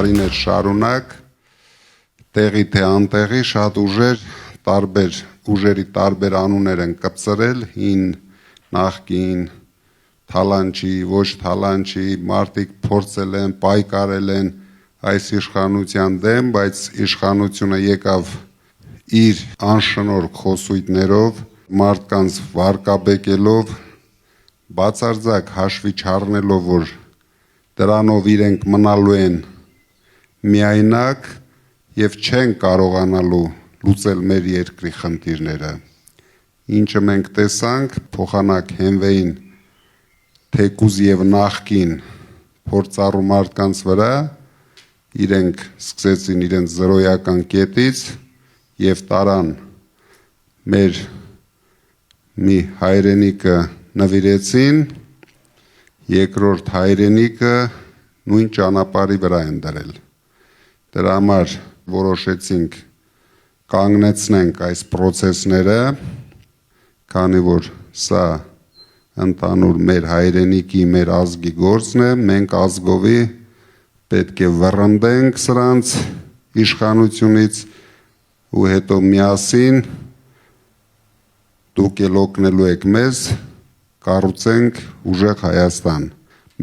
տարիներ շարունակ տեղի թե անտեղի շատ ուժեր, տարբեր ուժերի տարբեր անուններ են կպցրել, հին, նախկին, թալանչի, ոչ թալանչի, մարդիկ փորձել են, պայքարել են այս իշխանության դեմ, բայց իշխանությունը եկավ իր անշնորհք խոսույթներով, մարդկանց վարկաբեկելով, բացարձակ հաշվի չառնելով, որ դրանով իրենք մնալու են միայնակ եւ չեն կարողանալու լուծել մեր երկրի խնդիրները, ինչը մենք տեսանք փոխանակ հենվեին թեկուզ եւ նախկին փորձառու մարդկանց վրա, իրենք սկսեցին իրենց զրոյական կետից եւ տարան մեր մի հայրենիքը նվիրեցին, երկրորդ հայրենիքը նույն ճանապարհի վրա են դրել։ Դրա համար որոշեցինք կանգնեցնենք այս process-ները, քանի որ սա ընդհանուր մեր հայրենիքի, մեր ազգի գործն է, մենք ազգովի պետք է վռնդենք սրանց իշխանությունից ու հետո միասին դուք էլ օգնելու եք մեզ կառուցենք ուժեղ Հայաստան։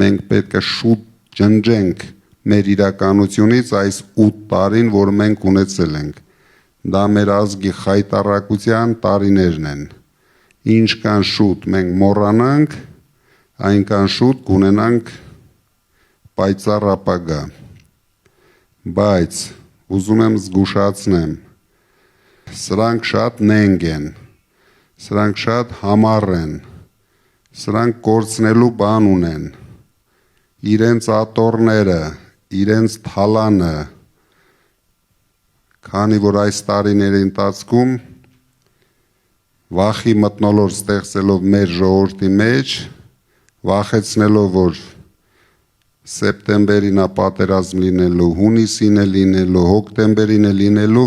Մենք պետք է շուտ ջնջենք մեր իրականությունից այս 8 տարին, որ մենք ունեցել ենք։ Դա մեր ազգի խայտառակության տարիներն են։ Ինչքան շուտ մենք մոռանանք, այնքան շուտ կունենանք պայծառ ապագա, բայց ուզում եմ զգուշացնեմ, սրանք շատ նենգ են, սրանք շատ համառ են, սրանք կորցնելու բան ունեն, իրենց ատորները, իրենց թալանը, քանի որ այս տարիների ընթացքում վախի մթնոլորտ ստեղծելով մեր ժողովրդի մեջ, վախեցնելով, որ սեպտեմբերին է պատերազմ լինելու, հունիսին է լինելու, հոկտեմբերին է լինելու,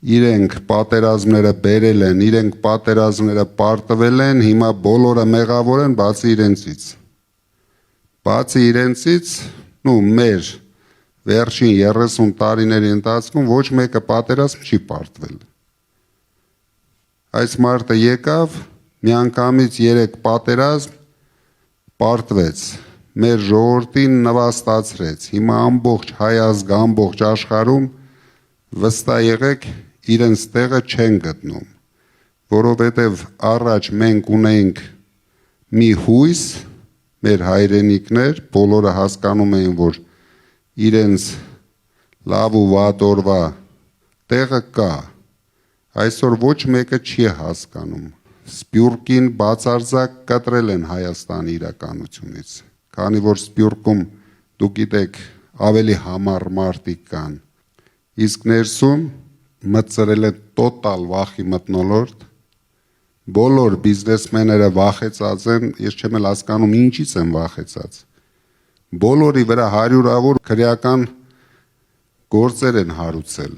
իրենք պատերազմները բերել են, իրենք պատերազմները պարտվել են, հիմա բոլորը մեղավոր են, բացի իրենցից։ Բացի իրենցից, մեր վերջին 30 տարիների ընթացքում ոչ մեկը պատերազմ չի պարտվել։ Այս մարդը եկավ, միանգամից 3 պատերազմ պարտվեց, մեր ժողովրդին նվաստացրեց, հիմա ամբողջ հայ ազգը, ամբողջ աշխարհում վստահ եղեք իրենց տեղը չեն գտնում, որովհետև առաջ մենք ունեինք մի հույս, մեր հայրենիքներ, բոլորը հասկանում էին, որ իրենց լավ ու վատ օրվա տեղը կա, այսօր ոչ մեկը չի հասկանում, Սփյուռքին բացարձակ կտրել են Հայաստանի իրականությունից, քանի որ Սփյուռքում դուք գիտեք ավելի համառ մարդիկ կան, իսկ ներսում մտցրել է տոտալ վախի մթնոլորտ, բոլոր բիզնեսմենները վախեցած են, ես չեմ էլ հասկանում ինչից են վախեցած, բոլորի վրա հարյուրավոր քրեական գործեր են հարուցել,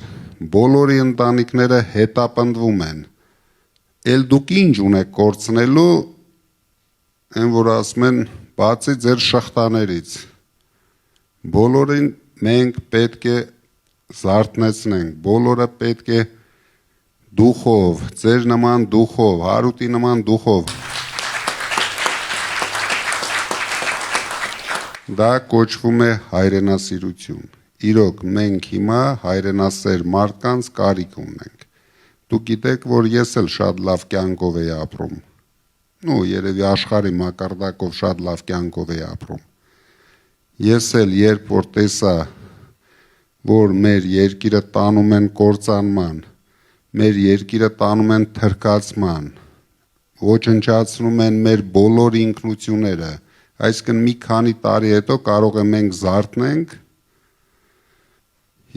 բոլորի ընտանիքները հետապնդվում են, էլ դուք ինչ ունեք կորցնելու, են որ ասում են բացի ձեր շղթաներից, բոլորին մենք պետք է զարթնեցնենք, բոլորը պետք է դուխով, ձեր նման դուխով, Հարութի նման դուխով, դա կոչվում է հայրենասիրություն, իրոք մենք հիմա հայրենասեր մարդկանց կարիք ունենք, դուք գիտեք, որ ես էլ շատ լավ կյանքով էի ապրում, երևի աշխարհի մակարդակով շատ լավ կյանքով էի ապրում, ես էլ երբ որ տեսա, որ մեր երկիրը տանում են կործանման, մեր երկիրը տանում են թրքացման, ոչնչացնում են մեր բոլոր ինքնությունները, այսինքն մի քանի տարի հետո կարող է մենք զարթնենք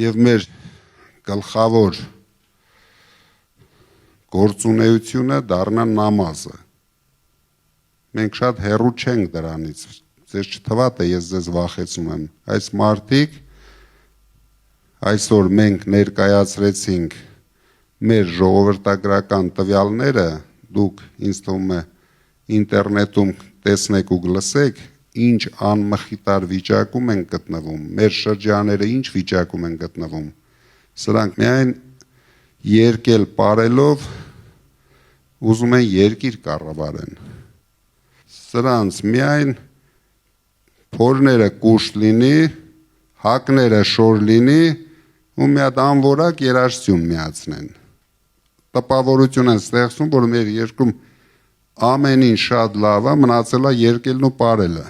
եւ մեր գլխավոր գործունեությունը դառնա նամազը։ Մենք շատ հեռու չենք դրանից, ձեզ չթվա թե ես ձեզ վախեցնում եմ, այս մարդիկ այսօր մենք ներկայացրեցինք մեր ժողովրդագրական տվյալները, դուք ինձ թվում է ինտերնետում տեսնեք ու գլսեք, ինչ անմխիտար վիճակում են գտնվում, մեր շրջաները ինչ վիճակում են գտնվում, սրանք միայն երկել պարելով ուզում են երկիր կառավարեն, սրանց միայն փորները կուշտ լինի, հակները շոր լինի ու մի հատ անորակ երաժշտություն միացնեն, տպավորություն են ստեղծում, որ մեր երկրում ամեն ինչ շատ լավ է, մնացել է երկելն ու պարելը,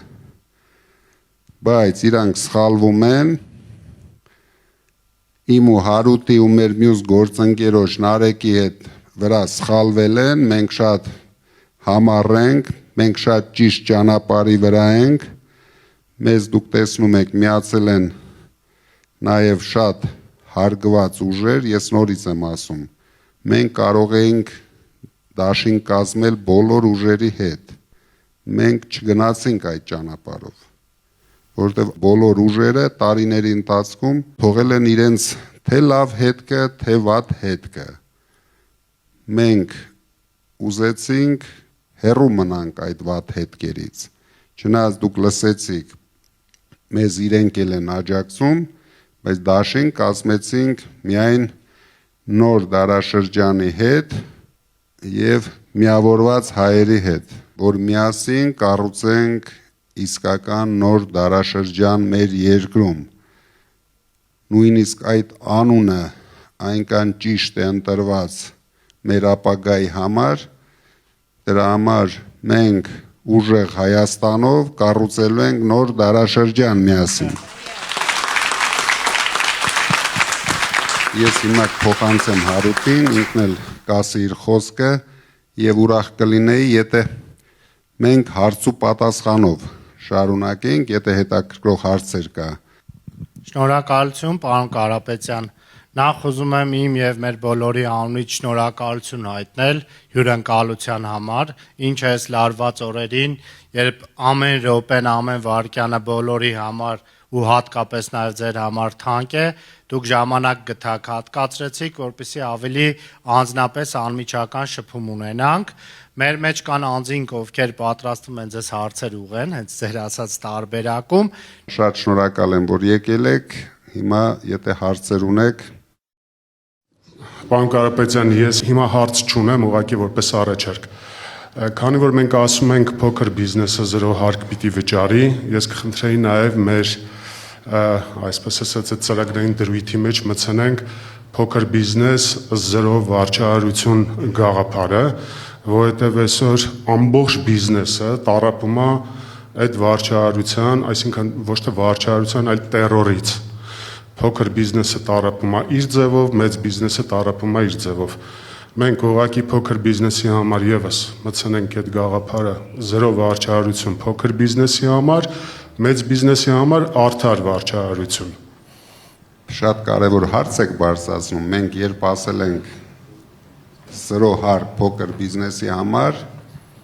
բայց իրանք սխալվում են, իմ ու Հարութի ու մեր մյուս գործընկերոջ Նարեկի հետ վրա սխալվել են, մենք շատ համառ ենք, մենք շատ ճիշտ ճանապարհի վրա ենք, մեզ դուք տեսնում եք միացել են նաև շատ հարգված ուժեր, ես նորից եմ ասում, մենք կարող էինք դաշին կազմել բոլոր ուժերի հետ, մենք չգնացինք այդ ճանապարհով, որտեղ բոլոր ուժերը տարիների ընթացքում թողել են իրենց թե լավ հետքը, թե վատ հետքը, մենք ուզեցինք հեռու մնանք այդ վատ հետքերից, չնայած դուք լսեցիք, մեզ իրենք էլ են աջակցում, բայց դաշին կազմեցինք միայն նոր դարաշրջանի հետ և միավորված հայերի հետ, որ միասին կառուցենք իսկական նոր դարաշրջան մեր երկրում, նույնիսկ այդ անունը այնքան ճիշտ է ընտրված մեր ապագայի համար, դրա համար մենք ուժեղ Հայաստանով կառուցելու ենք նոր դարաշրջան միասին։ Ես հիմա փոխանցեմ Հարութին, ինքն էլ կասի իր խոսքը եւ ուրախ կլինեի, եթե մենք հարց ու պատասխանով շարունակենք, եթե հետաքրքրող հարցեր կա։ Շնորհակալություն, պարոն Կարապետյան։ Նախ ուզում եմ իմ եւ մեր բոլորի անունից շնորհակալություն հայտնել հյուրընկալության համար, ինչը այս լարված օրերին, երբ ամեն րոպեն, ամեն վայրկյանը բոլորի համար ու հատկապես նաև ձեր համար թանկ է, դուք ժամանակ գտաք հատկացրեցիք, որպեսզի ավելի անձնապես անմիջական շփում ունենանք։ Մեր մեջ կան անձինք, ովքեր պատրաստվում են ձեզ հարցեր ուղղեն, հենց ձեր ասած տարբերակում։ Շատ շնորհակալ եմ, որ եկել եք։ Հիմա եթե հարցեր ունեք, Պարոն Կարապետյան, ես հիմա հարց չունեմ, ուղղակի որպես առաջարկ։ Քանի որ մենք ասում ենք փոքր բիզնեսը զրո հարկ պիտի վճարի, ես կխնդրեի նաև մեր այսպես ասած այդ ծրագրային դրույթի մեջ մտցնենք փոքր բիզնես զրո վարչարություն գաղափարը, որովհետև այսօր ամբողջ բիզնեսը տառապում է այդ վարչարության, այսինքն ոչ թե վարչարության, այլ տերորից։ Փոքր բիզնեսը տառապում է իր ձևով, մեծ բիզնեսը տառապում է իր ձևով։ Մենք ուղղակի փոքր բիզնեսի համար եւս մտցնենք այդ գաղափարը զրո վարչարություն փոքր բիզնեսի համար, մեծ բիզնեսի համար արդար վարչարություն։ Շատ կարևոր հարց եք բարձրացնում։ Մենք երբ ասել ենք զրո հարկ փոքր բիզնեսի համար,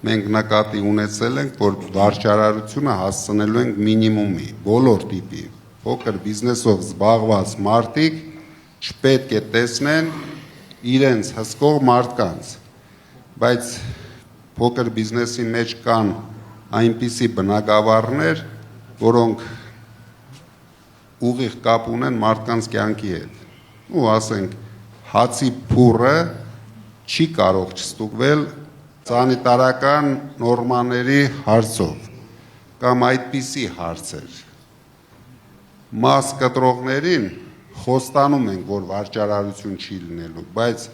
մենք նկատի ունեցել ենք, որ վարչարարությունը հասցնելու ենք մինիմումի, բոլոր տիպի։ Փոքր բիզնեսով զբաղված մարդիկ չպետք է տեսնեն իրենց հսկող մարդկանց, բայց փոքր բիզնեսի մեջ կան այնպիսի բնագավառներ, որոնք ուղիղ կապ ունեն մարդկանց կյանքի հետ։ Ու ասենք, հացի փուռը չի կարող չստուգվել սանիտարական նորմաների հարցով, կամ այդպիսի հարցեր։ Մաս կտրողներին խոստանում ենք, որ վարչարարություն չի լինելու, բայց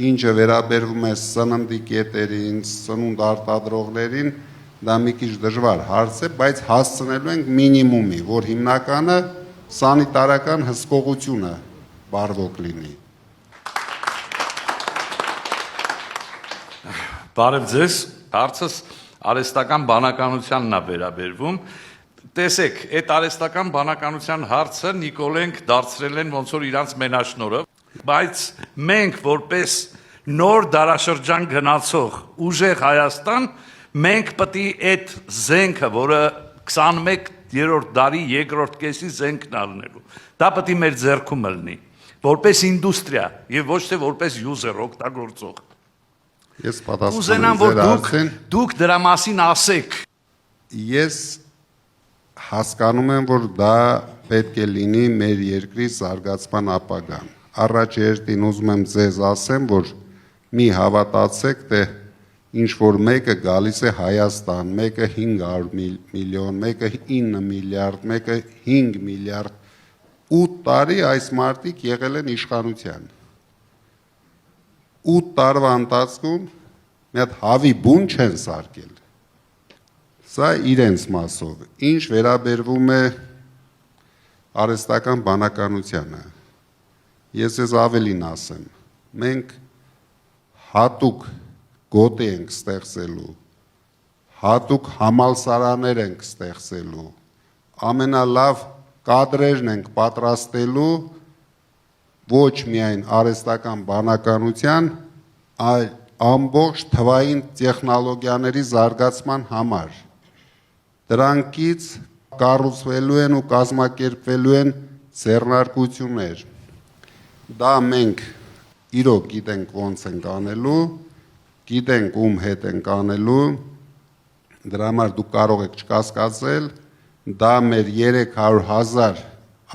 ինչը վերաբերվում է սննդի կետերին, սնունդ արտադրողներին, դա մի քիչ դժվար հարց է, բայց հասցնելու ենք մինիմումի, որ հիմնականը սանիտարական հսկողությունը բարվոք լինի։ Բարև ձեզ, հարցս արհեստական բանականությանն է վերաբերվում։ Տեսեք, այդ արհեստական բանականության հարցը Նիկոլենք դարձրել են ոնց որ իրանց մենաշնորհը, բայց մենք որպես նոր դարաշրջան գնացող ուժեղ Հայաստան, մենք պետք է այդ զենքը, որը 21-րդ դարի երկրորդ կեսի զենքն առնելու, դա պետք է մեր ձեռքում լինի, որպես ինդուստրիա եւ ոչ թե որպես յուզեր օգտագործող։ Ես պատասխանում Ուզենամ, որ դուք դրա մասին ասեք։ Ես հասկանում եմ, որ դա պետք է լինի մեր երկրի զարգացման ապագան։ Առաջ երթին ուզում եմ ձեզ ասեմ, որ մի հավատացեք, թե ինչ որ մեկը գալիս է Հայաստան, մեկը 500 միլիոն, մեկը 9 միլիարդ, մեկը 5 միլիարդ, 8 տարի այս մարդիկ եղել են իշխանության։ 8 տարվա ընթացքում մի հատ հավի բուն չեն սարքել։ Սա իրենց մասով։ Ինչ վերաբերվում է արհեստական բանականությանը, ես ավելին ասեմ, մենք հատուկ գոտի ենք ստեղծելու, հատուկ համալսարաններ ենք ստեղծելու, ամենալավ կադրերն ենք պատրաստելու ոչ միայն արհեստական բանականության, այլ ամբողջ թվային տեխնոլոգիաների զարգացման համար։ Դրանքից կառուցվելու են ու կազմակերպվելու են ձեռնարկություններ։ Դա մենք իրոք գիտենք ոնց ենք անելու, գիտենք ում հետ ենք անելու, դրա համար դուք կարող եք չկասկածել, դա մեր 300,000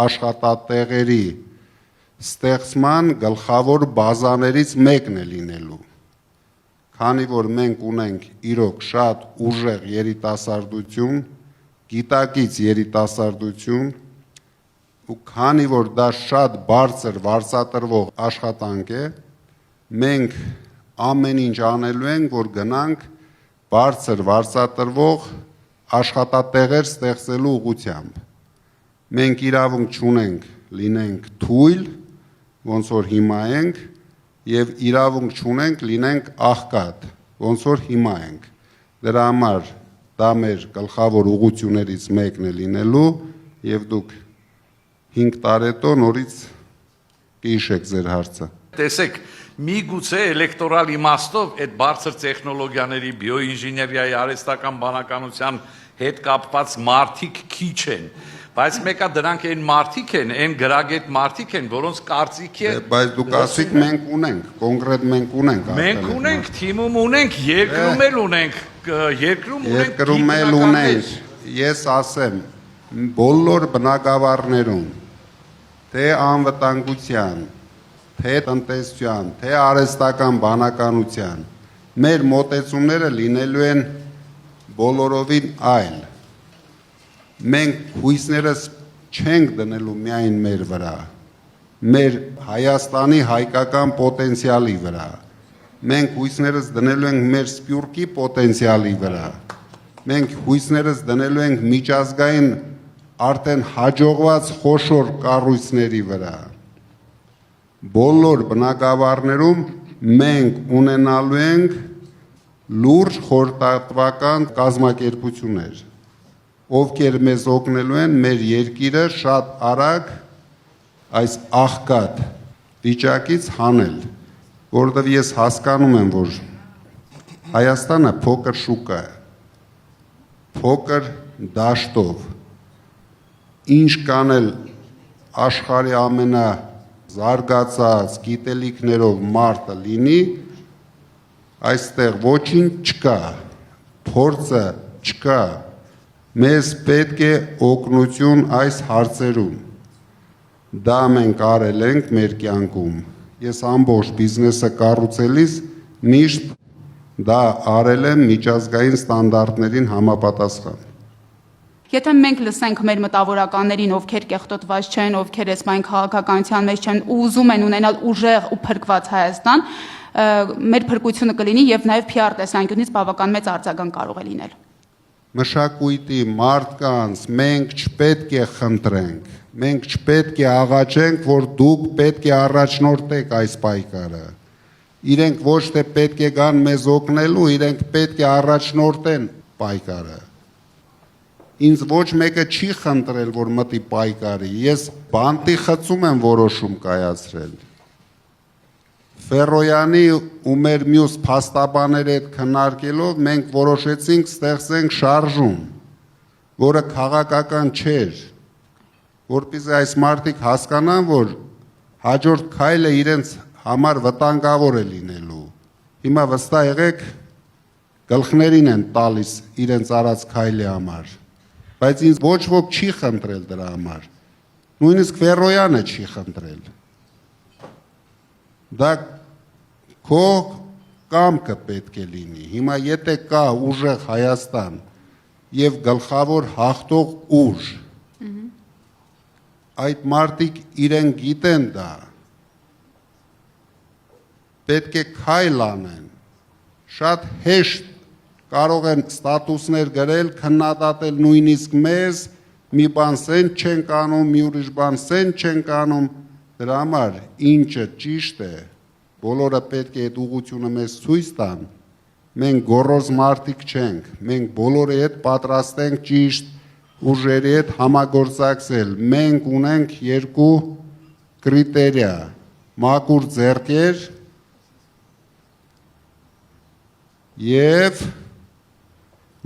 աշխատատեղերի ստեղծման գլխավոր բազաներից մեկն է լինելու։ Քանի որ մենք ունենք իրոք շատ ուժեղ երիտասարդություն, գիտակից երիտասարդություն, ու քանի որ դա շատ բարձր վարձատրվող աշխատանք է, մենք ամեն ինչ անելու ենք, որ գնանք բարձր վարձատրվող աշխատատեղեր ստեղծելու ուղղությամբ։ Մենք իրավունք չունենք լինենք թույլ, ոնց որ հիմա ենք, եւ իրավունք չունենք լինենք աղքատ, ոնց որ հիմա ենք։ Դրա համար դա մեր գլխավոր ուղղություններից մեկն է լինելու եւ դուք 5 տարի հետո նորից կհիշեք ձեր հարցը։ Տեսեք, միգուցե էլեկտորալ իմաստով այդ բարձր տեխնոլոգիաների, բիոինժեներիայի, արհեստական բանականության հետ կապված մարդիկ քիչ են, բայց մեկը դրանք այն մարդիկ են, այն գրագետ մարդիկ են, որոնց կարծիքի է։ Բայց դուք ասիք մենք ունենք, կոնկրետ մենք ունենք։ Մենք ունենք, թիմում ունենք, երկրում էլ ունենք, երկրում էլ ունենք։ Ես ասեմ, բոլոր բնակավարներում, թե անվտանգության, թե տնտեսության, թե արհեստական բանականության, մեր մոտեցումները լինելու են բոլորովին այլ։ Մենք հույսներս չենք դնելու միայն մեր վրա, մեր Հայաստանի հայկական պոտենցիալի վրա, մենք հույսներս դնելու ենք մեր սփյուռքի պոտենցիալի վրա, մենք հույսներս դնելու ենք միջազգային արդեն հաջողված խոշոր կառույցների վրա։ Բոլոր բնակավարներում մենք ունենալու ենք լուրջ խորհրդատվական կազմակերպություններ, ովքեր մեզ օգնելու են մեր երկիրը շատ արագ այս աղքատ վիճակից հանել, որովհետև ես հասկանում եմ, որ Հայաստանը փոքր շուկա է, փոքր դաշտով, ինչ կանել աշխարհի ամենազարգացած գիտելիքներով մարդը լինի, այստեղ ոչինչ չկա, փորձը չկա, մեզ պետք է օգնություն այս հարցերում։ Դա մենք արել ենք մեր կյանքում։ Ես ամբողջ բիզնեսը կառուցելիս միշտ դա արել եմ միջազգային ստանդարտներին համապատասխան։ Եթե մենք լսենք մեր մտավորականներին, ովքեր կեղտոտված չեն, ովքեր այսպայն քաղաքականության մեջ չեն ու ուզում են ունենալ ուժեղ ու փրկված Հայաստան, մեր փրկությունը կլինի եւ նաեւ PR տեսանկյունից բավական մեծ արձագանք կարող է լինել։ Մշակույթի մարդկանց մենք չպետք է խնդրենք, մենք չպետք է աղաչենք, որ դուք պետք է առաջնորդեք այս պայքարը։ Իրենք ոչ թե պետք է գան մեզ օգնելու, իրենք պետք է առաջնորդեն պայքարը։ Ինձ ոչ մեկը չի խնդրել, որ մտի պայքարի, ես բանտի խցում եմ որոշում կայացրել։ Ֆերոյանի ու մեր մյուս փաստաբանների հետ քննարկելով մենք որոշեցինք ստեղծենք շարժում, որը քաղաքական չէր, որպեսզի այս մարդիկ հասկանան, որ հաջորդ քայլը իրենց համար վտանգավոր է լինելու։ Հիմա վստահ եղեք, գլխներին են տալիս իրենց արած քայլի համար, բայց ինձ ոչ ոք չի խնդրել դրա համար։ Նույնիսկ Ֆերոյանը չի խնդրել։ Դա քո կամքը պետք է լինի։ Հիմա եթե կա ուժեղ Հայաստան եւ գլխավոր հաղթող ուժ, այդ մարդիկ իրեն գիտեն դա, պետք է քայլ անեն, շատ հեշտ կարող են ստատուսներ գրել, քննադատել նույնիսկ մեզ, մի բան սենց չենք անում, մի ուրիշ բան սենց չենք անում, դրա համար ինչը ճիշտ է, բոլորը պետք է այդ ուղղությունը մեզ ցույց տան, մենք գոռոզ մարդիկ չենք, մենք բոլորի հետ պատրաստ ենք ճիշտ ուժերի հետ համագործակցել, մենք ունենք երկու կրիտերիա, մաքուր ձեռքեր եւ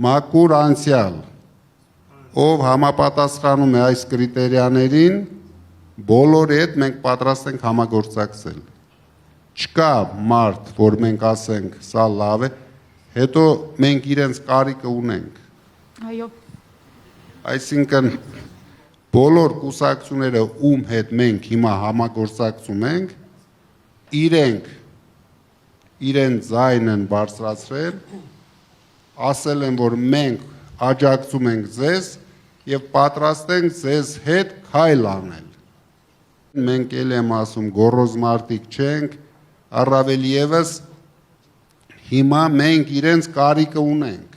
մաքուր անցյալ, ով համապատասխանում է այս կրիտերիաներին, բոլորի հետ մենք պատրաստ ենք համագործակցել։ Չկա մարդ, որ մենք ասենք, սա լավ է, հետո մենք իրենց կարիքը ունենք։ Այո։ Այսինքն բոլոր կուսակցությունները, ում հետ մենք հիմա համագործակցում ենք, իրեն ձայն են բարձրացրել, ասել են, որ մենք աջակցում ենք ձեզ եւ պատրաստ ենք ձեզ հետ քայլ անել։ Մենք էլ եմ ասում, գոռոզ մարդիկ չենք, առավել եւս հիմա մենք իրենց կարիքը ունենք։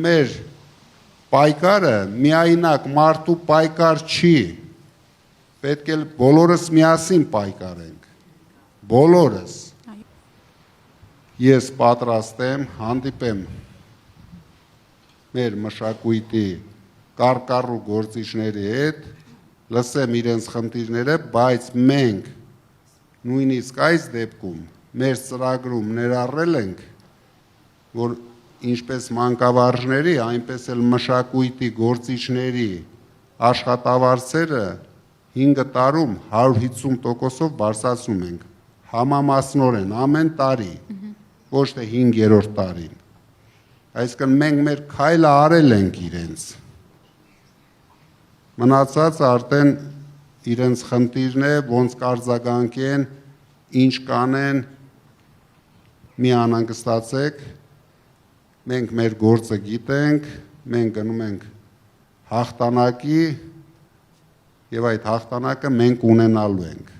Մեր պայքարը միայնակ մարդու պայքար չի, պետք է բոլորս միասին պայքարենք, բոլորս։ Ես պատրաստ եմ հանդիպեմ մեր մշակույթի կարկառու գործիչների հետ, լսեմ իրենց խնդիրները, բայց մենք նույնիսկ այս դեպքում մեր ծրագրում ներառել ենք, որ ինչպես մանկավարժների, այնպես էլ մշակույթի գործիչների աշխատավարձերը 5 տարում 150%-ով բարձրացնում ենք, համամասնորեն ամեն տարի, ոչ թե 5-րդ տարին։ Այսինքն մենք մեր քայլը արել ենք իրենց։ Մնացածը արդեն իրենց խնդիրն է, ոնց կարձագանքեն, ինչ կանեն, մի անհանգստացեք, մենք մեր գործը գիտենք, մենք գնում ենք հաղթանակի եւ այդ հաղթանակը մենք ունենալու ենք։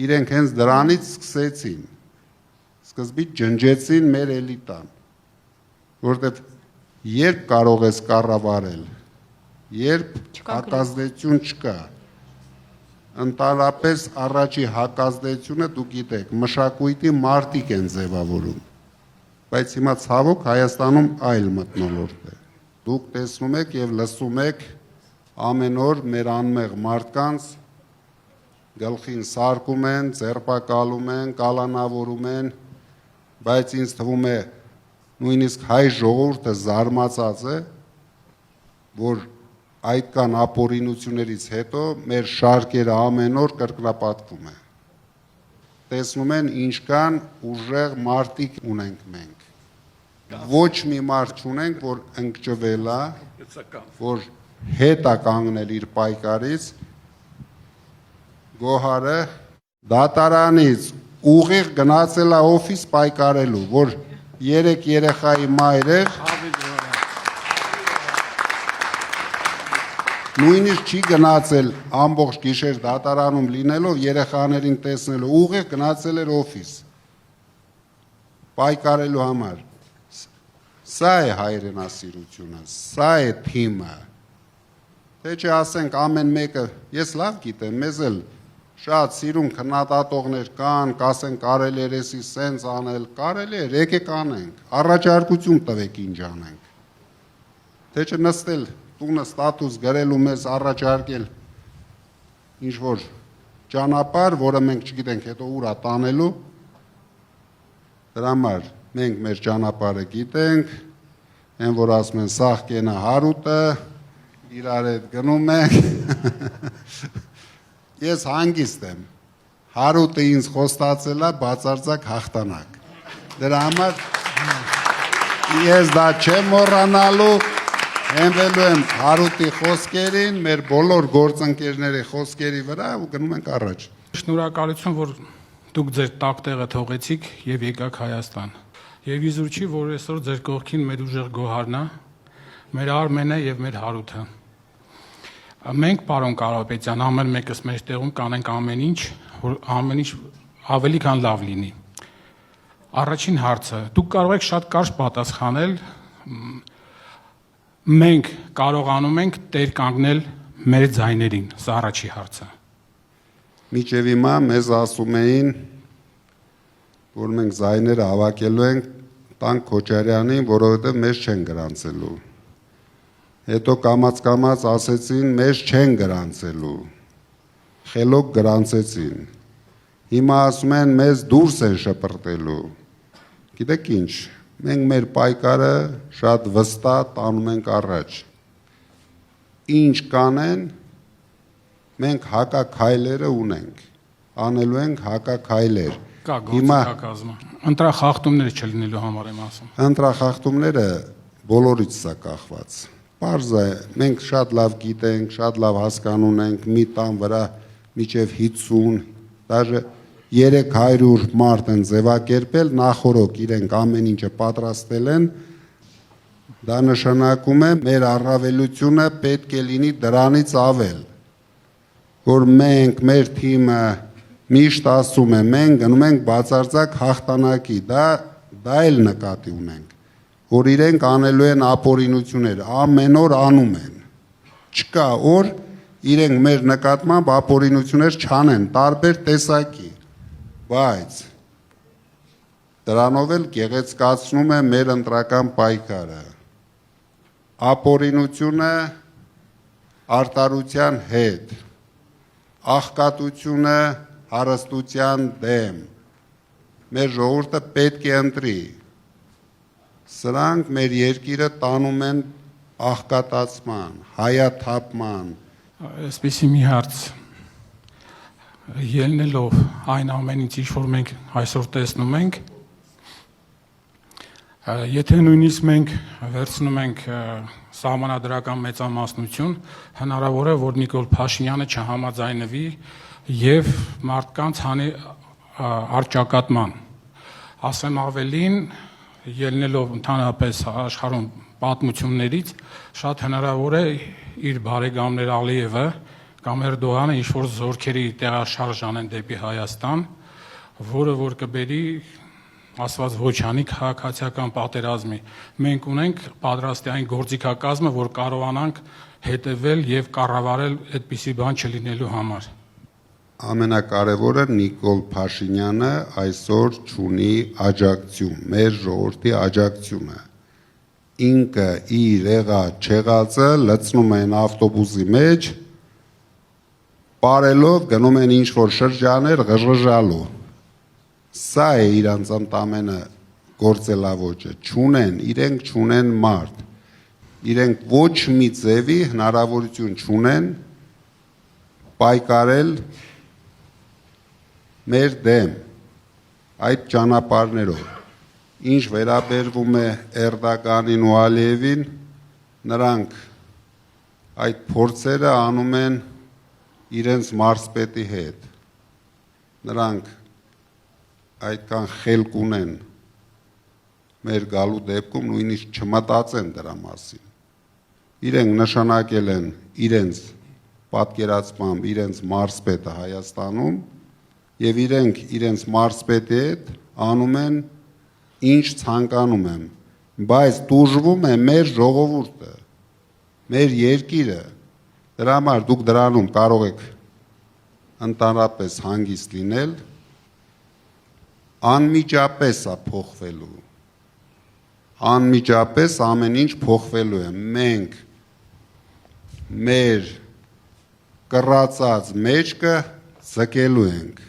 Իրենք հենց դրանից սկսեցին, սկզբից ջնջեցին մեր էլիտան, որտեվ երբ կարող ես կառավարել, երբ հակազդեցություն չկա, ընդհանրապես առաջի հակազդեցությունը դուք գիտեք, մշակույթի մարդիկ են ձևավորում, բայց հիմա ցավոք Հայաստանում այլ մթնոլորտ է։ Դուք տեսնում եք եւ լսում եք ամեն օր մեր անմեղ մարդկանց գլխին սարկում են, ձերբակալում են, կալանավորում են, բայց ինձ թվում է նույնիսկ հայ ժողովուրդը զարմացած է, որ այդքան ապօրինություններից հետո մեր շարքերը ամեն օր կրկնապատկվում է։ Տեսնում են ինչքան ուժեղ մարդիկ ունենք մենք։ Ոչ մի մարդ չունենք, որ ընկճվել է, որ հետ է կանգնել իր պայքարից, Գոհարը դատարանից ուղիղ գնացել է օֆիս պայքարելու, որ 3 երեխայի մայր էր, նույնիսկ չի գնացել ամբողջ գիշեր դատարանում լինելով, երեխաներին տեսնելու, ուղիղ գնացել էր օֆիս պայքարելու համար։ Սա է հայրենասիրությունը, սա է թիմը։ Թե չէ ասենք ամեն մեկը, ես լավ գիտեմ, մեզ էլ շատ սիրուն քննադատողներ կան, կասեն կարելի է էսի սենց անել, կարելի է, եկեք անենք, առաջարկություն տվեք ինչ անենք։ Թե չէ նստել տունը ստատուս գրելու մեզ առաջարկել ինչ-որ ճանապարհ, որը մենք չգիտենք հետո ուր է տանելու, դրա համար մենք մեր ճանապարհը գիտենք, այն որ ասում են սաղ կենա հարուտը, իրար հետ գնում ենք, ես հանգիստ եմ, հարուտը ինձ խոստացել է բացարձակ հաղթանակ, դրա համար ես դա չեմ մոռանալու, Հենվելու եմ Հարութի խոսքերին, մեր բոլոր գործընկերների խոսքերի վրա ու գնում ենք առաջ։ Շնորհակալություն, որ դուք ձեր տակ տեղը թողեցիք եւ եկաք Հայաստան։ Եվ իզուր չի, որ այսօր ձեր կողքին մեր ուժեղ Գոհարն է, մեր Արմենը եւ մեր Հարութը։ Մենք, պարոն Կարապետյան, ամեն մեկս մեր տեղում կանենք ամեն ինչ, որ ամեն ինչ ավելի քան լավ լինի։ Առաջին հարցը, դուք կարող եք շատ կարճ պատասխանել։ Մենք կարողանում ենք տեր կանգնել մեր ձայներին, սա առաջի հարցը։ Միջև հիմա մեզ ասում էին, որ մենք զայները հավաքելու ենք տանք Քոչարյանին, որովհետև մեզ չեն գրանցելու։ Հետո կամաց ասեցին, մեզ չեն գրանցելու։ Խելոք գրանցեցին։ Հիմա ասում են, մեզ դուրս են շպրտելու։ Գիտեք ինչ, մենք մեր պայքարը շատ վստահ տանում ենք առաջ։ Ինչ կանեն, մենք հակաքայլերը ունենք, անելու ենք հակաքայլեր։ Կա գործիքակազմը։ Ընտրախախտումներ չլինելու համար եմ ասում։ Ընտրախախտումները բոլորից սա կախված։ Պարզ է, մենք շատ լավ գիտենք, շատ լավ հասկանում ենք, մի տան վրա միջև 50, դաժե 300 մարդ են ձևակերպել, նախորոք իրենք ամեն ինչը պատրաստել են, դա նշանակում է մեր առավելությունը պետք է լինի դրանից ավել, որ մենք, մեր թիմը միշտ ասում է, մենք գնում ենք բացարձակ հաղթանակի, դա էլ նկատի ունենք, որ իրենք անելու են ապօրինություններ, ամեն օր անում են, չկա օր իրենք մեր նկատմամբ ապօրինություններ չանեն, տարբեր տեսակի, բայց դրանով էլ գեղեցկացնում է մեր ընտրական պայքարը, ապօրինությունը արտարության հետ, աղքատությունը հարստության դեմ, մեր ժողովուրդը պետք է ընտրի, սրանք մեր երկիրը տանում են աղքատացման, հայաթափման։ Այսպիսի մի հարց, ելնելով այն ամեն ինչ, որ մենք այսօր տեսնում ենք, եթե նույնիսկ մենք վերցնում ենք սահմանադրական մեծամասնություն, հնարավոր է, որ Նիկոլ Փաշինյանը չհամաձայնվի եւ մարդկանց հանի արճակատման։ Ասեմ ավելին, ելնելով ընդհանրապես աշխարհում պատմություններից, շատ հնարավոր է իր բարեկամներ Ալիևը կամ Էրդողանը ինչ-որ զորքերի տեղաշարժ անեն դեպի Հայաստան, որը որ կբերի ասված ոչ անի քաղաքացիական պատերազմի։ Մենք ունենք պատրաստի այն գործիքակազմը, որ կարողանանք հետևել եւ կառավարել այդպիսի բան չլինելու համար։ Ամենակարևորը Նիկոլ Փաշինյանը այսօր ունի աջակցություն, մեր ժողովրդի աջակցությունը։ Ինքը իր չեղածը լցնում են ավտոբուսի մեջ, բարելով գնում են ինչ-որ շրջաներ ղժղժալու։ Սա է իրանց ընդամենը գործելավոճը, իրենք չունեն մարդ, իրենք ոչ մի ձևի հնարավորություն չունեն պայքարել մեր դեմ այդ ճանապարհներով, ինչ վերաբերվում է Էրդողանին ու Ալիևին, նրանք այդ փորձերը անում են իրենց մարզպետի հետ, նրանք այդքան խելք ունեն մեր գալու դեպքում նույնիսկ չմտածեն դրա մասին։ Իրենք նշանակել են իրենց պատկերացմամբ իրենց մարզպետը Հայաստանում եւ իրենք իրենց մարզպետի հետ անում են ինչ ցանկանում են, բայց դժվում է մեր ժողովուրդը, մեր երկիրը, դրա համար դուք դրանում կարող եք ընդհանրապես հանգիստ լինել, անմիջապես է փոխվելու, անմիջապես ամեն ինչ փոխվելու է, մենք մեր կռացած մեջքը ձգելու ենք,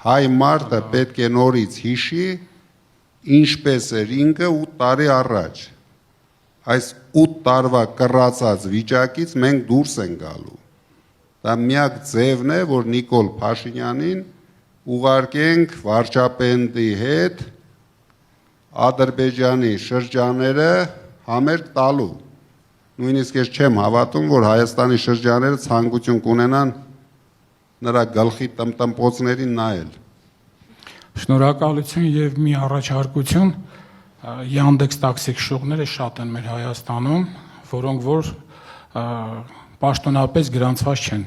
հայ մարդը պետք է նորից հիշի, ինչպես էր ինքը 8 տարի առաջ, այս 8 տարվա կռացած վիճակից մենք դուրս ենք գալու, դա միակ ձևն է, որ Նիկոլ Փաշինյանին ուղարկենք վարչապետի հետ Ադրբեջանի շրջանները համերգ տալու, նույնիսկ ես չեմ հավատում, որ Հայաստանի շրջանները ցանկություն կունենան նրա գլխի տմտմպոցներին նայել։ Շնորհակալություն եւ մի առաջարկություն Yandex տաքսի քշողները շատ են մեր Հայաստանում, որոնք որ պաշտոնապես գրանցված չեն։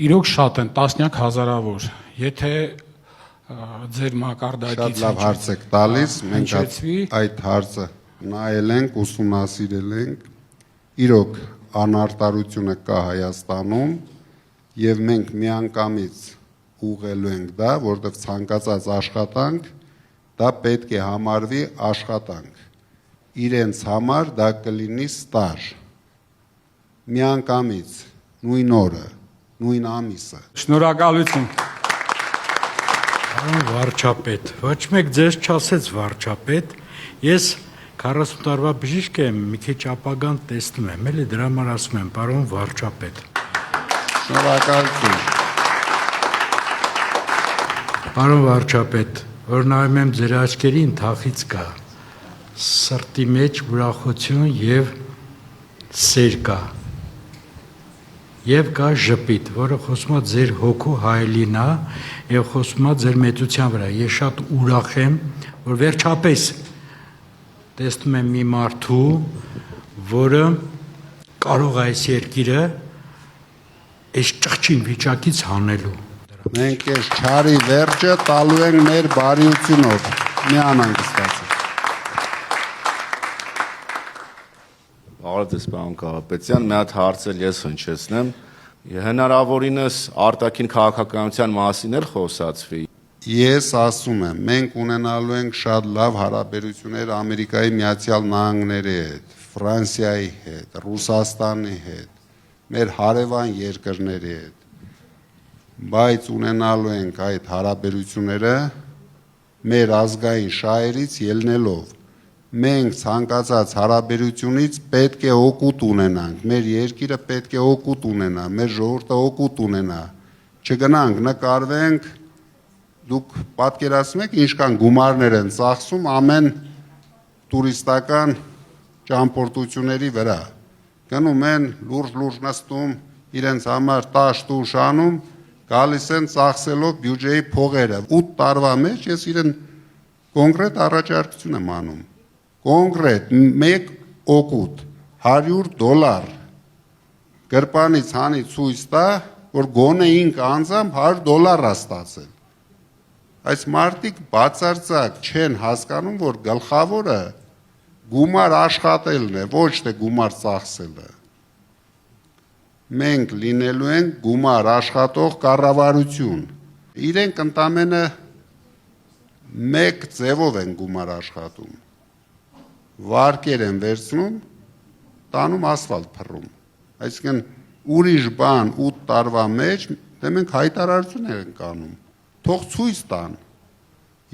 Իրոք շատ են, տասնյակ հազարավոր։ Եթե ձեր մակարդակից Շատ լավ հարց եք տալիս, մենք այդ հարցը նայել ենք, ուսումնասիրել ենք։ Իրոք անարտարությունը կա Հայաստանում եւ մենք միանգամից ուղղելու ենք դա, որտեղ ցանկացած աշխատանք դա պետք է համարվի աշխատանք։ Իրենց համար դա կլինի ստաժ։ Միանգամից, նույն օրը, նույն ամիսը։ Շնորհակալություն։ Պարոն վարչապետ, ոչ մեկ ձեզ չասեց վարչապետ, ես 40 տարվա բժիշկ եմ, մի քիչ ապագան տեսնում եմ, էլի դրա համար ասում եմ, պարոն վարչապետ։ Շնորհակալություն։ Պարոն վարչապետ, որ նայում եմ ձեր աչքերի ընթախից կա սրտի մեջ ուրախություն եւ սեր կա։ Եվ կա ժպիտ, որը խոսում է ձեր հոգու հայելին է եւ խոսում է ձեր մեծության վրա։ Ես շատ ուրախ եմ, որ վերջապես տեսնում եմ մի մարդու, որը կարող է այս երկիրը այս ճղճին վիճակից հանելու։ Մենք այս չարի վերջը տալու ենք մեր բարիությունով։ Մի անհանգստացեք։ Բարև ձեզ, պարոն Կարապետյան, մի հատ հարց էլ ես հնչեցնեմ։ Հնարավորինս արտաքին քաղաքականության մասին էլ խոսացվի։ Ես ասում եմ, մենք ունենալու ենք շատ լավ հարաբերություններ Ամերիկայի Միացյալ Նահանգների հետ, Ֆրանսիայի հետ, Ռուսաստանի հետ, մեր հարևան երկրների հետ, բայց ունենալու ենք այդ հարաբերությունները մեր ազգային շահերից ելնելով։ Մենք ցանկացած հարաբերությունից պետք է օգուտ ունենանք, մեր երկիրը պետք է օգուտ ունենա, մեր ժողովուրդը օգուտ ունենա, չգնանք նկարվենք, դուք պատկերացնում եք ինչքան գումարներ են ծախսում ամեն տուրիստական ճամփորդությունների վրա, գնում են լուրջ նստում, իրենց համար տաշ-տուշ անում, գալիս են ծախսելով բյուջեի փողերը, 8 տարվա մեջ ես իրեն կոնկրետ առաջարկություն եմ անում, կոնկրետ մեկ օգուտ $100 գրպանից հանի ցույց տա, որ գոնե ինք անձամբ $100 ստացել։ Այս մարդիկ բացարձակ չեն հասկանում, որ գլխավորը գումար աշխատելն է, ոչ թե գումար ծախսելը։ Մենք լինելու ենք գումար աշխատող կառավարություն։ Իրենք ընդամենը մեկ ձևով են գումար աշխատում։ Վարկեր են վերցնում, տանում ասֆալտ փռում։ Այսինքն ուրիշ բան 8 տարվա մեջ դե մենք հայտարարություն ենք անում։ Թող ցույց տան։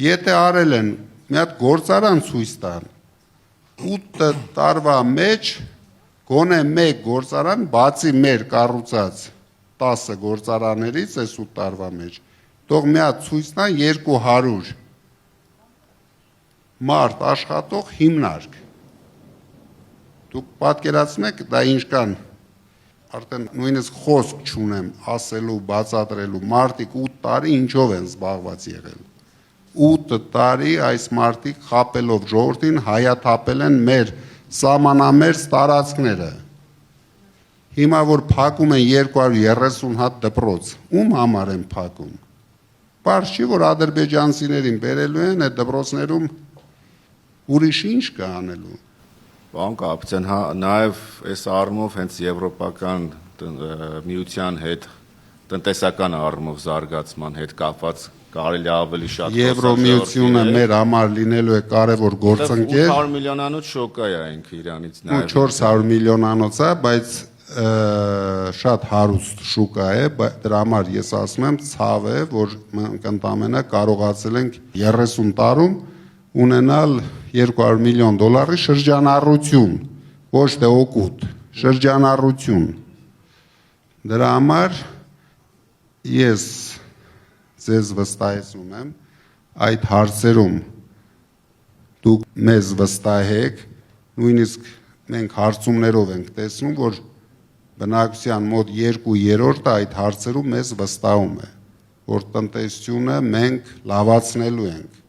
Եթե արել են մի հատ գործարան ցույց տան 8 տարվա մեջ գոնե մեկ գործարան բացի մեր կառուցած 10 գործարաններից այս 8 տարվա մեջ թող մի հատ ցույց տան 200 մարդ աշխատող հիմնարկ։ Դուք պատկերացնում եք դա ինչքան արդեն նույնիսկ խոսք չունեմ ասելու, բացատրելու, մարդիկ 8 տարի ինչով են զբաղված եղել։ 8 տարի այս մարդիկ խապելով ժողովրդին հայաթափել են մեր սահմանամերձ տարածքները։ Հիմա որ փակում են 230 հատ դպրոց, ում համար են փակում։ Պարզ չի, որ ադրբեջանցիներին բերելու են այդ դպրոցներում ուրիշ ինչ կա անելու։ Պարոն Կարապետյան, նաև այս առումով հենց եվրոպական միության հետ տնտեսական առումով զարգացման հետ կապված կարելի ավելի շատ Եվրոմիությունը մեր համար լինելու է կարևոր գործընկեր։ 800 միլիոնանոց շոկա է ինքը իրանից նաև։ 400 միլիոնանոց է, բայց շատ հարուստ շուկա է, դրա համար ես ասում եմ ցավ է, որ մենք ընդամենը կարողացել ենք 30 տարում ունենալ $200 միլիոն շրջանառություն, ոչ թե օգուտ, շրջանառություն։ Դրա համար ես ձեզ վստահեցնում եմ այդ հարցերում դուք մեզ վստահեք, նույնիսկ մենք հարցումներով ենք տեսնում, որ բնակության մոտ 2/3-ը այդ հարցերում մեզ վստահում է, որ տնտեսությունը մենք լավացնելու ենք։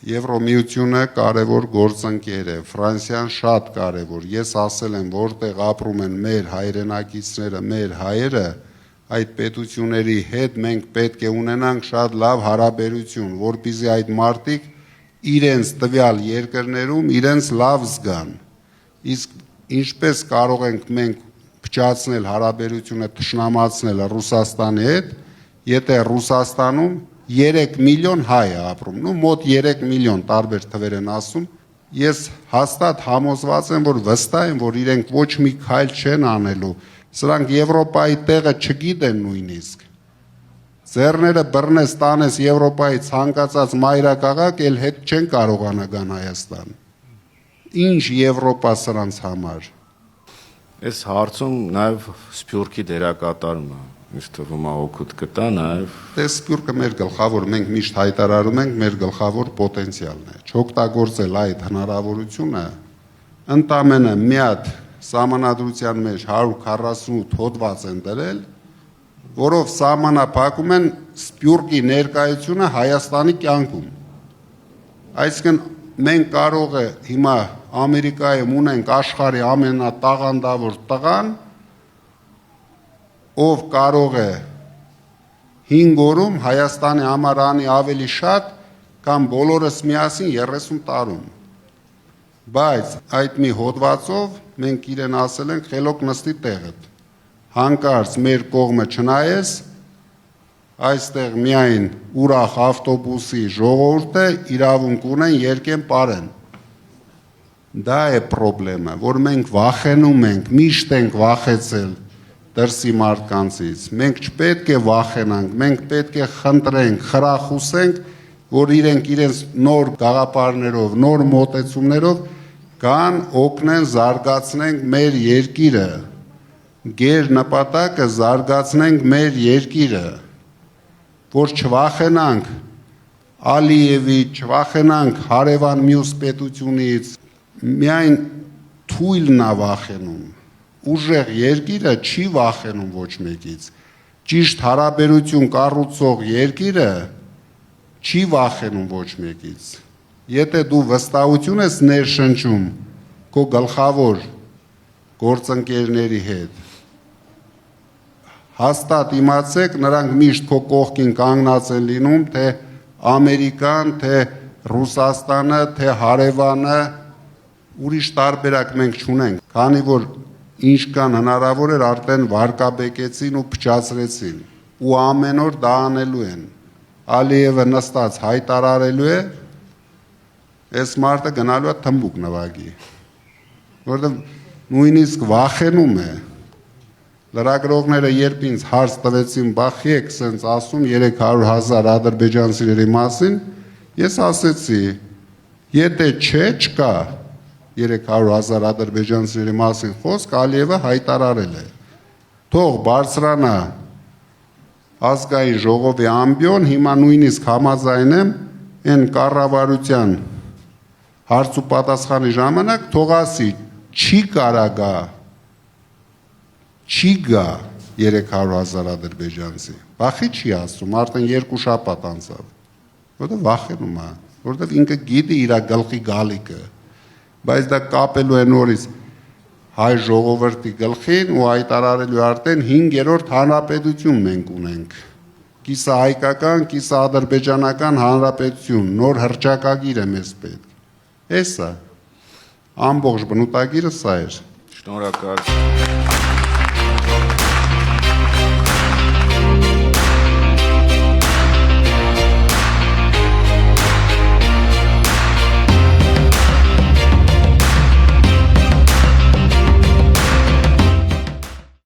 Եվրոմիությունը կարևոր գործընկեր է, Ֆրանսիան շատ կարևոր։ Ես ասել եմ, որտեղ ապրում են մեր հայրենակիցները, մեր հայերը, այդ պետությունների հետ մենք պետք է ունենանք շատ լավ հարաբերություն, որպեսզի այդ մարդիկ իրենց տվյալ երկրներում իրենց լավ զգան։ Իսկ ինչպես կարող ենք մենք փչացնել հարաբերությունը, թշնամացնել Ռուսաստանի հետ, եթե Ռուսաստանում 3 միլիոն հայ է ապրում, մոտ 3 միլիոն տարբեր թվեր են ասում, ես հաստատ համոզված եմ, որ վստահ եմ, որ իրենք ոչ մի քայլ չեն անելու, սրանք Եվրոպայի տեղը չգիտեն նույնիսկ, ձեռները բռնես տանես Եվրոպայի ցանկացած մայրաքաղաք, էլ հետ չեն կարողանա գան Հայաստան, ինչ Եվրոպա սրանց համար։ Այս հարցում նաև Սփյուռքի դերակատարումը ինձ թվում է օգուտ կտա նաև։ Դե Սփյուռքը մեր գլխավոր, մենք միշտ հայտարարում ենք, մեր գլխավոր պոտենցիալն է։ Չօգտագործել այդ հնարավորությունը, ընդամենը մի հատ սահմանադրության մեջ 148 հոդված են դրել, որով սահմանափակում են Սփյուռքի ներկայությունը Հայաստանի կյանքում։ Այսինքն մենք կարող է հիմա Ամերիկայում ունենք աշխարհի ամենատաղանդավոր տղան, ով կարող է 5 օրում Հայաստանի համար անի ավելի շատ, կամ բոլորս միասին 30 տարում։ Բայց այդ մի հոդվածով մենք իրեն ասել ենք խելոք նստի տեղդ։ Հանկարծ մեր կողմը չնայես, այստեղ միայն ուրախ ավտոբուսի ժողովուրդը իրավունք ունեն երկեն պարեն։ Դա է խնդրեմը, որ մենք վախենում ենք, միշտ ենք վախեցել դրսի մարդկանցից, մենք չպետք է վախենանք, մենք պետք է խնդրենք, խրախուսենք, որ իրենք իրենց նոր գաղափարներով, նոր մոտեցումներով կան օգնեն զարգացնենք մեր երկիրը, գեր նպատակը զարգացնենք մեր երկիրը, որ չվախենանք Ալիևից, չվախենանք հարևան մյուս պետությունից, միայն թույլն է վախենում, ուժեղ երկիրը չի վախենում ոչ մեկից, ճիշտ հարաբերություն կառուցող երկիրը չի վախենում ոչ մեկից, եթե դու վստահություն ես ներշնչում քո գլխավոր գործընկերների հետ, հաստատ իմացեք, նրանք միշտ քո կողքին կանգնած են լինում, թե Ամերիկան, թե Ռուսաստանը, թե հարևանը, ուրիշ տարբերակ մենք չունենք, քանի որ ինչքան հնարավոր էր արդեն վարկաբեկեցին ու փչացրեցին, ու ամեն օր դա անելու են, Ալիևը նստած հայտարարելու է, այս մարդը գնալու է թմբուկ նվագի, որտեղ նույնիսկ վախենում է, լրագրողները երբ ինձ հարց տվեցին, բախի եք սենց ասում 300,000 ադրբեջանցիների մասին, ես ասեցի, եթե չկա 300,000 ադրբեջանցիների մասին խոսք, Ալիևը հայտարարել է, թող բարձրանա ազգային ժողովի ամբիոն, հիմա նույնիսկ համաձայն եմ, այն կառավարության հարց ու պատասխանի ժամանակ թող ասի, չի կարա գա, չի գա 300,000 ադրբեջանցի, բախի չի ասում, արդեն 2 շաբաթ անցավ, որտեղ վախենում է, որտեղ ինքը գիտի իր գլխի գալիքը, բայց դա կապելու է նորից հայ ժողովրդի գլխին ու հայտարարելու արդեն 5-րդ հանրապետություն մենք ունենք, կիսա հայկական, կիսա ադրբեջանական հանրապետություն, նոր հռչակագիր է մեզ պետք, էս է, ամբողջ բնութագիրը սա էր։ Շնորհակալ